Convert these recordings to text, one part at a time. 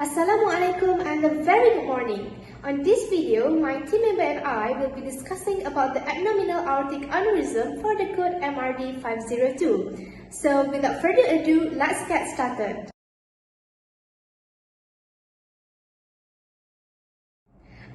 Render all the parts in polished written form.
Assalamualaikum and a very good morning. On this video, my team member and I will be discussing about the abdominal aortic aneurysm for the code MRD 502. So without further ado, let's get started.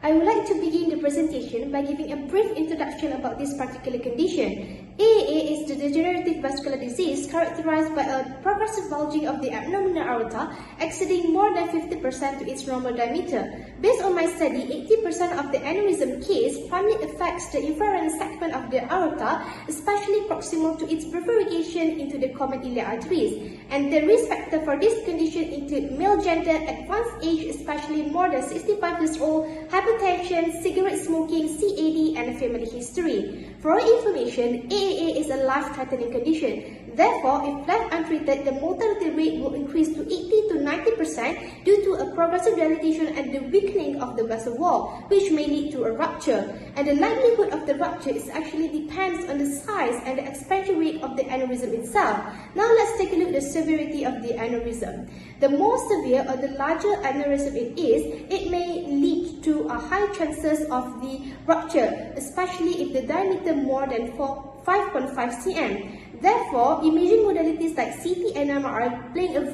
I would like to begin the presentation by giving a brief introduction about this particular condition. AAA is the degenerative vascular disease characterized by a progressive bulging of the abdominal aorta exceeding more than 50% to its normal diameter. Based on my study, 80% of the aneurysm case primarily affects the infrared segment of the aorta, especially proximal to its bifurcation into the common iliac arteries. And the risk factor for this condition include male gender, advanced age, especially more than 65 years old, hypertension, cigarette smoking, CAD, and family history. For your information, AAA is a life-threatening condition. Therefore, if left untreated, the mortality rate will increase to 80 to 90% due to a progressive dilatation and the weakening of the vessel wall, which may lead to a rupture. And the likelihood of the rupture is actually depends on the size and the expansion rate of the aneurysm itself. Now let's take a look at the severity of the aneurysm. The more severe or the larger aneurysm it is, it may lead to a high chances of the rupture, especially if the diameter more than 5.5 cm. Therefore, imaging modalities like CT and MRI are playing a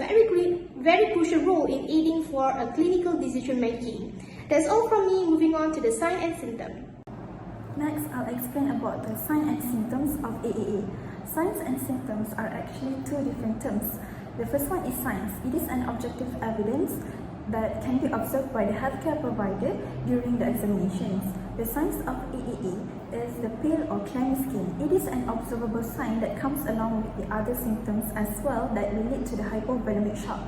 very crucial role in aiding for a clinical decision making. That's all from me. Moving on to the sign and symptom. Next, I'll explain about the sign and symptoms of AAA. Signs and symptoms are actually two different terms. The first one is signs. It is an objective evidence that can be observed by the healthcare provider during the examinations. The signs of AAA is the pale or clammy skin. It is an observable sign that comes along with the other symptoms as well that relate to the hypovolemic shock.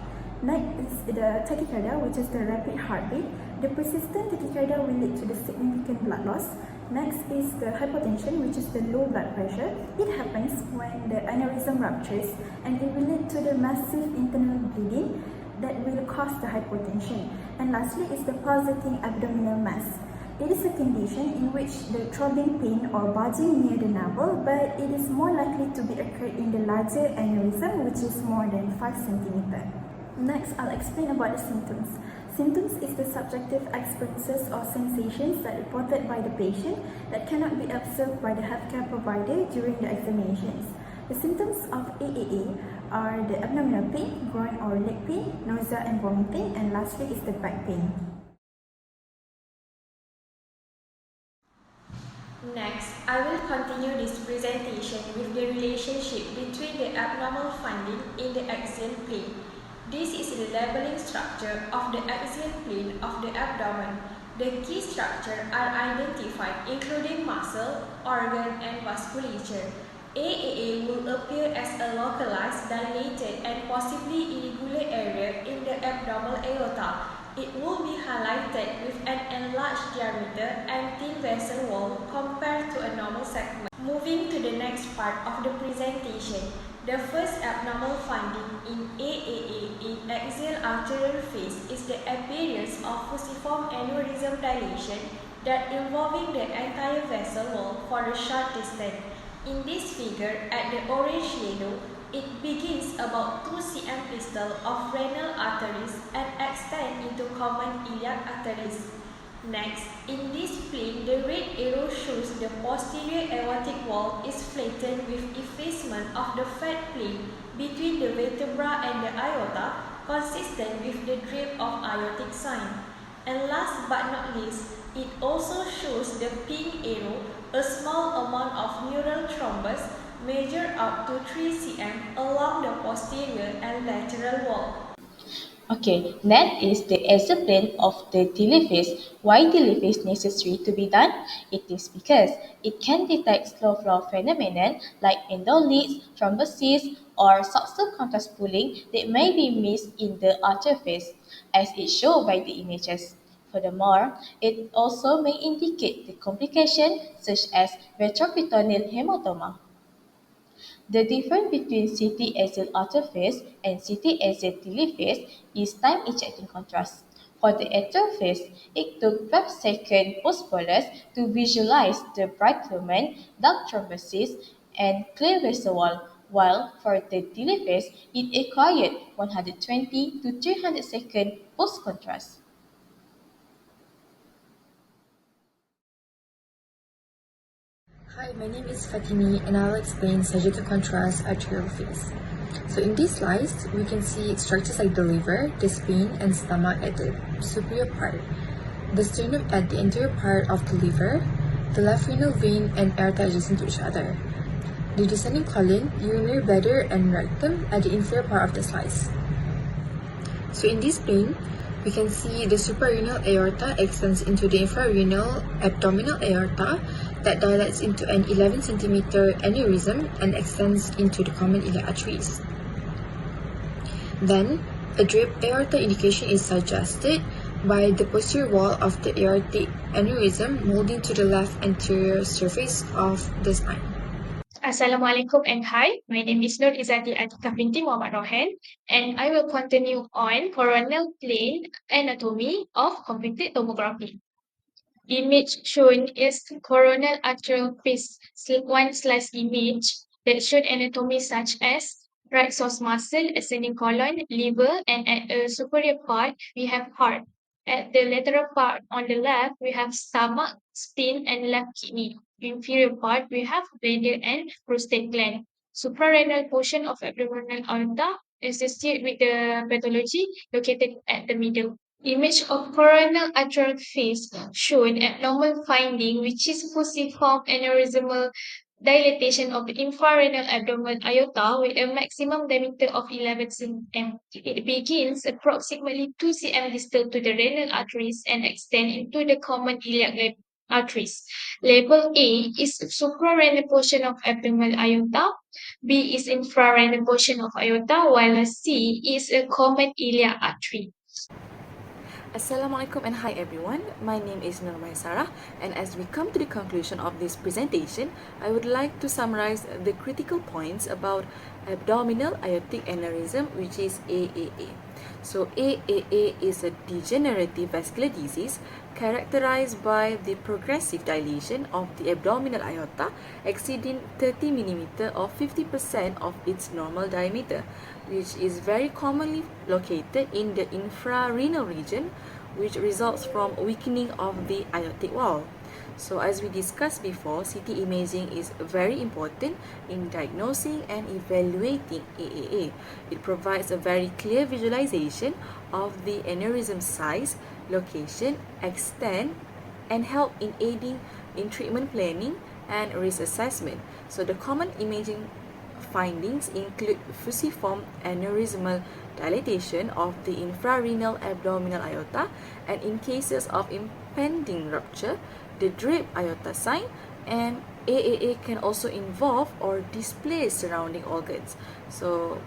Next is the tachycardia, which is the rapid heart rate. The persistent tachycardia will lead to the significant blood loss. Next is the hypotension, which is the low blood pressure. It happens when the aneurysm ruptures and it will lead to the massive internal bleeding that will cause the hypotension. And lastly is the pulsating abdominal mass. It is a condition in which the throbbing pain or bulging near the navel, but it is more likely to be occurred in the larger aneurysm, which is more than 5 cm. Next, I'll explain about the symptoms. Symptoms is the subjective experiences or sensations that are reported by the patient that cannot be observed by the healthcare provider during the examinations. The symptoms of AAA are the abdominal pain, groin or leg pain, nausea and vomiting, and lastly is the back pain. Next, I will continue this presentation with the relationship between the abnormal finding in the axial plane. This is the labeling structure of the axial plane of the abdomen. The key structures are identified including muscle, organ, and vasculature. AAA will appear as a localized, dilated, and possibly irregular area in the abdominal aorta. It will be highlighted with an enlarged diameter and thin vessel wall compared to a normal segment. Moving to the next part of the presentation, the first abnormal finding in AAA in axial arterial phase is the appearance of fusiform aneurysm dilation that involving the entire vessel wall for a short distance. In this figure, at the orange shadow, it begins about 2 cm distal of renal arteries and extends into common iliac arteries. Next, in this plane, the red arrow shows the posterior aortic wall is flattened with effacement of the fat plane between the vertebra and the aorta, consistent with the drape of aortic sign. And last but not least, it also shows the pink arrow, a small amount of neural thrombus measure up to 3 cm along the posterior and lateral wall. Okay, that is the example of the delay phase. Why delay phase necessary to be done? It is because it can detect slow flow phenomenon like endol leaks, thrombosis, or subtle contrast pooling that may be missed in the arterial phase, as is shown by the images. Furthermore, it also may indicate the complication such as retroperitoneal hematoma. The difference between CT axial arterial phase and CT axial delay phase is time injecting contrast. For the atrial phase, it took 12 seconds post-bolus to visualize the bright lumen, dark thrombosis, and clear vessel wall, while for the telephase, it acquired 120 to 300 second post-contrast. Hi, my name is Fatini and I'll explain sagittal contrast arterial phase. So in these slides, we can see structures like the liver, the spleen, and stomach at the superior part, the sternum at the anterior part of the liver, the left renal vein and aorta adjacent to each other, the descending colon, urinary bladder, and rectum at the inferior part of the slice. So in this plane, we can see the suprarenal aorta extends into the infrarenal abdominal aorta that dilates into an 11 cm aneurysm and extends into the common iliac arteries. Then, a draped aorta indication is suggested by the posterior wall of the aortic aneurysm molding to the left anterior surface of the spine. Assalamualaikum and hi, my name is Nur Izati Atika binti Muhammad Rohan and I will continue on coronal plane anatomy of computed tomography. Image shown is coronal arterial phase, one slice image that showed anatomy such as right source muscle, ascending colon, liver, and at the superior part we have heart. At the lateral part on the left we have stomach, spleen, and left kidney. Inferior part we have bladder and prostate gland. Suprarenal portion of abdominal aorta is associated with the pathology located at the middle. Image of coronal arterial phase showed abnormal finding which is fusiform aneurysmal dilatation of the infrarenal abdominal aorta with a maximum diameter of 11 cm. It begins approximately 2 cm distal to the renal arteries and extends into the common iliac arteries. Label A is suprarenal portion of abdominal aorta, B is infrarenal portion of aorta, while C is a common iliac artery. Assalamualaikum and hi everyone, my name is Nur Sarah, and as we come to the conclusion of this presentation, I would like to summarize the critical points about abdominal aortic aneurysm, which is AAA. So AAA is a degenerative vascular disease characterized by the progressive dilation of the abdominal aorta exceeding 30 mm or 50% of its normal diameter, which is very commonly located in the infrarenal region, which results from weakening of the aortic wall. So as we discussed before, CT imaging is very important in diagnosing and evaluating AAA. It provides a very clear visualization of the aneurysm size, location, extent, and help in aiding in treatment planning and risk assessment. So the common imaging findings include fusiform aneurysmal dilatation of the infrarenal abdominal aorta, and in cases of impending rupture, the draped aorta sign, and AAA can also involve or displace surrounding organs. So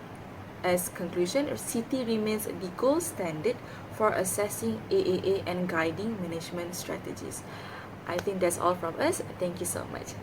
as conclusion, CT remains the gold standard for assessing AAA and guiding management strategies. I think that's all from us. Thank you so much.